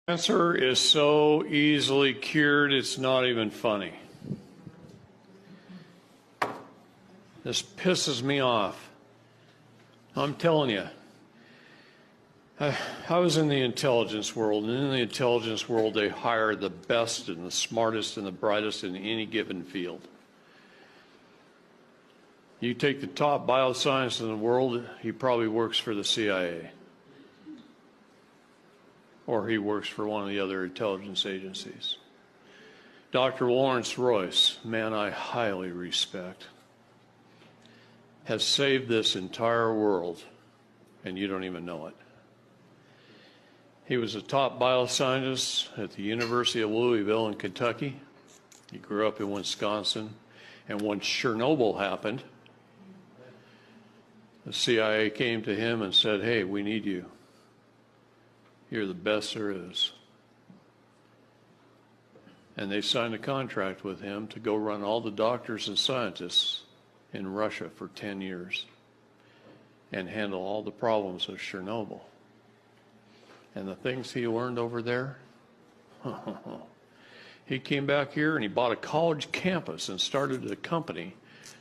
Cancer is so easily cured, it's not even funny. This pisses me off. I'm telling you. I was in the intelligence world, and in the intelligence world, they hire the best and the smartest and the brightest in any given field. You take the top bioscientist in the world, he probably works for the CIA. Or he works for one of the other intelligence agencies. Dr. Lawrence Royce, man I highly respect, has saved this entire world, and you don't even know it. He was a top bioscientist at the University of Louisville in Kentucky. He grew up in Wisconsin, and when Chernobyl happened, the CIA came to him and said, "Hey, we need you. You're the best there is." And they signed a contract with him to go run all the doctors and scientists in Russia for 10 years and handle all the problems of Chernobyl. And the things he learned over there, he came back here and he bought a college campus and started a company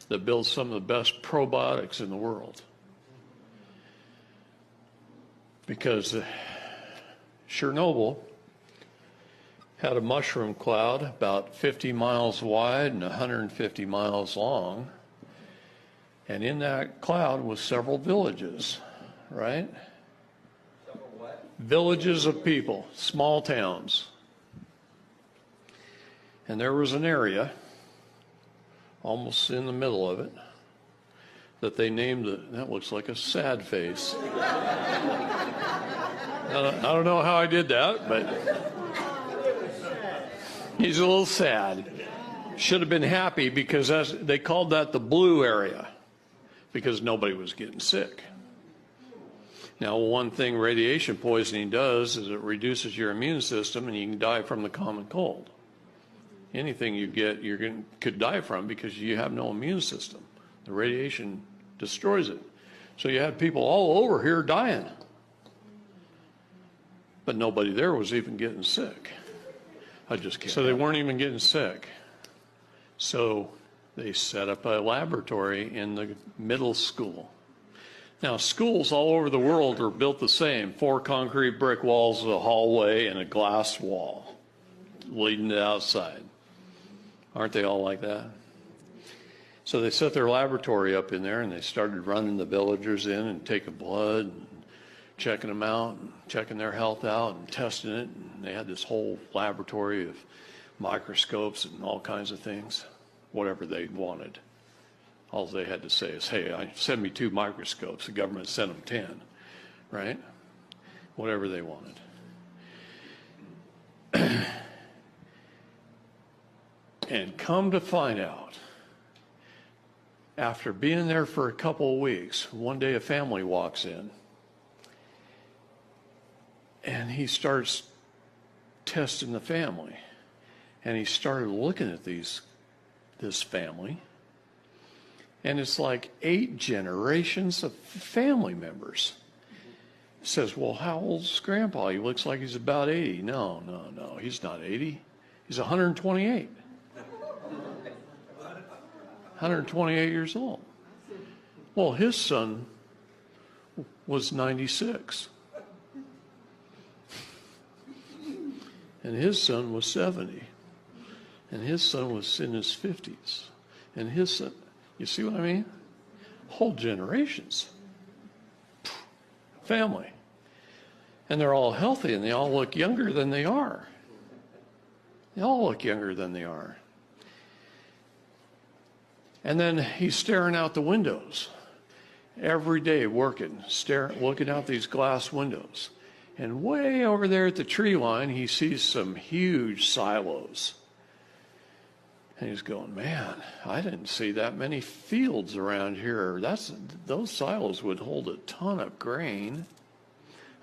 that builds some of the best probiotics in the world. Because Chernobyl had a mushroom cloud about 50 miles wide and 150 miles long. And in that cloud was several villages, right? Several what? Villages of people, small towns. And there was an area, almost in the middle of it, that they named that looks like a sad face. I don't know how I did that, but he's a little sad. Should have been happy because they called that the blue area because nobody was getting sick. Now, one thing radiation poisoning does is it reduces your immune system and you can die from the common cold. Anything you get, could die from because you have no immune system. The radiation destroys it. So you had people all over here dying. But nobody there was even getting sick. I just can't. So they weren't even getting sick. So they set up a laboratory in the middle school. Now, schools all over the world are built the same. 4 concrete brick walls, a hallway, and a glass wall leading to outside. Aren't they all like that? So they set their laboratory up in there, and they started running the villagers in and taking blood, and checking them out, and checking their health out, and testing it. And they had this whole laboratory of microscopes and all kinds of things, whatever they wanted. All they had to say is, "Hey, send me 2 microscopes." The government sent them 10, right? Whatever they wanted. And come to find out, after being there for a couple of weeks, one day a family walks in, and he starts testing the family. And he started looking at this family, and it's like 8 generations of family members. He says, "Well, how old's Grandpa? He looks like he's about 80. No, he's not 80. He's 128. 128 years old. Well, his son was 96. And his son was 70. And his son was in his 50s. And his son, you see what I mean? Whole generations. Family. And they're all healthy, and they all look younger than they are. They all look younger than they are. And then he's staring out the windows every day, working, looking out these glass windows. And way over there at the tree line, he sees some huge silos. And he's going, "Man, I didn't see that many fields around here. Those silos would hold a ton of grain.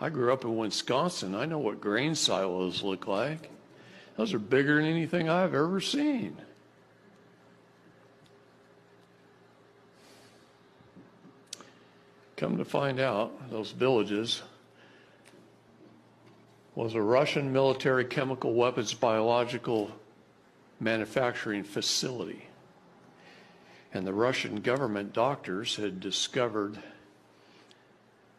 I grew up in Wisconsin. I know what grain silos look like. Those are bigger than anything I've ever seen." Come to find out, those villages was a Russian military chemical weapons biological manufacturing facility. And the Russian government doctors had discovered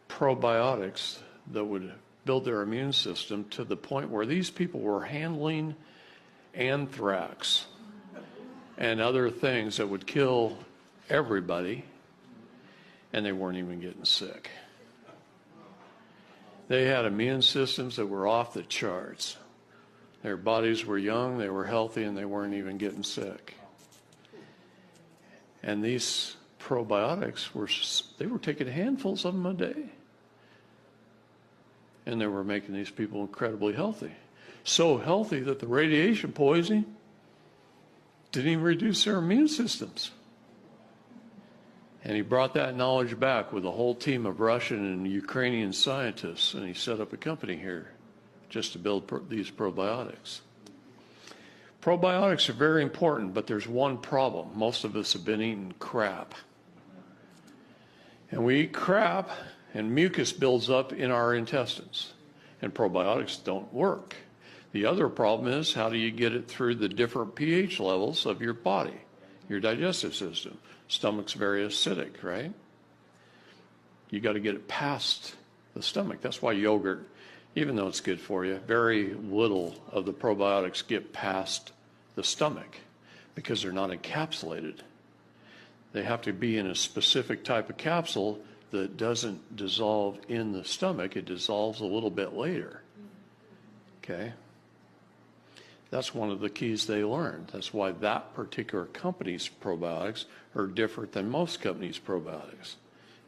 probiotics that would build their immune system to the point where these people were handling anthrax and other things that would kill everybody, and they weren't even getting sick. They had immune systems that were off the charts. Their bodies were young, they were healthy, and they weren't even getting sick. And these probiotics they were taking handfuls of them a day. And they were making these people incredibly healthy. So healthy that the radiation poisoning didn't even reduce their immune systems. And he brought that knowledge back with a whole team of Russian and Ukrainian scientists, and he set up a company here just to build these probiotics. Probiotics are very important, but there's one problem. Most of us have been eating crap. And we eat crap, and mucus builds up in our intestines, and probiotics don't work. The other problem is, how do you get it through the different pH levels of your body, your digestive system? Stomach's very acidic, right? You got to get it past the stomach. That's why yogurt, even though it's good for you, very little of the probiotics get past the stomach because they're not encapsulated. They have to be in a specific type of capsule that doesn't dissolve in the stomach. It dissolves a little bit later. Okay? That's one of the keys they learned. That's why that particular company's probiotics are different than most companies' probiotics.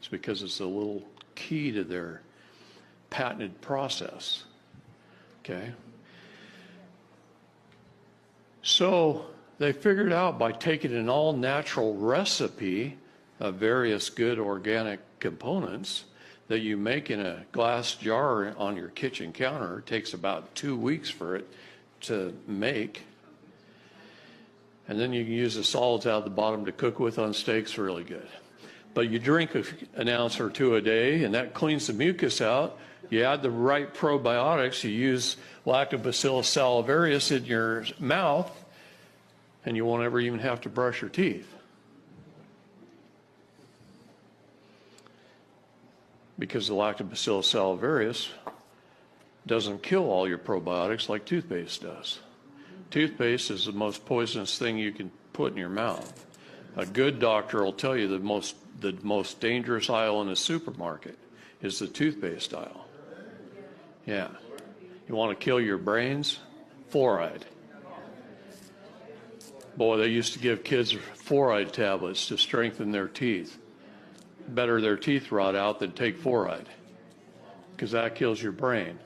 It's because it's a little key to their patented process. Okay? So they figured out by taking an all-natural recipe of various good organic components that you make in a glass jar on your kitchen counter. It takes about 2 weeks for it to make. And then you can use the solids out of the bottom to cook with on steaks, really good. But you drink an ounce or two a day, and that cleans the mucus out. You add the right probiotics, you use Lactobacillus salivarius in your mouth, and you won't ever even have to brush your teeth. Because the Lactobacillus salivarius doesn't kill all your probiotics like toothpaste does. Toothpaste is the most poisonous thing you can put in your mouth. A good doctor will tell you the most dangerous aisle in a supermarket is the toothpaste aisle. Yeah. You want to kill your brains? Fluoride. Boy, they used to give kids fluoride tablets to strengthen their teeth. Better their teeth rot out than take fluoride, because that kills your brain.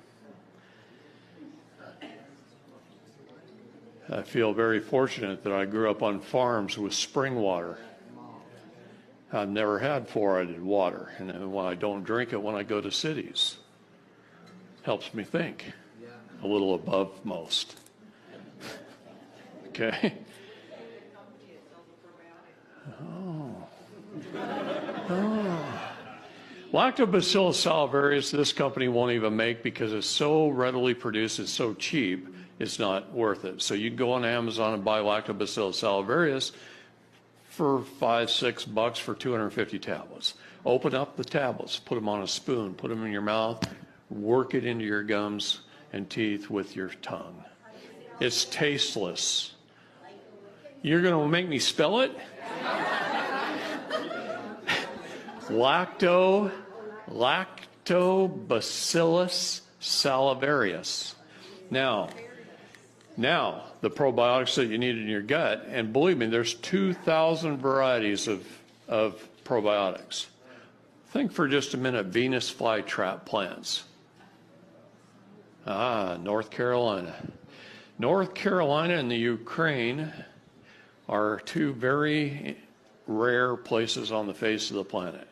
I feel very fortunate that I grew up on farms with spring water. I've never had fluoridated water, and when I don't drink it when I go to cities, helps me think a little above most. Okay? Lactobacillus salivarius, this company won't even make because it's so readily produced, it's so cheap, it's not worth it. So you can go on Amazon and buy Lactobacillus salivarius for $5-6 for 250 tablets. Open up the tablets, put them on a spoon, put them in your mouth, work it into your gums and teeth with your tongue. It's tasteless. You're going to make me spell it? Lactobacillus salivarius. Now, the probiotics that you need in your gut, and believe me, there's 2,000 varieties of probiotics. Think for just a minute, Venus flytrap plants. North Carolina. North Carolina and the Ukraine are two very rare places on the face of the planet.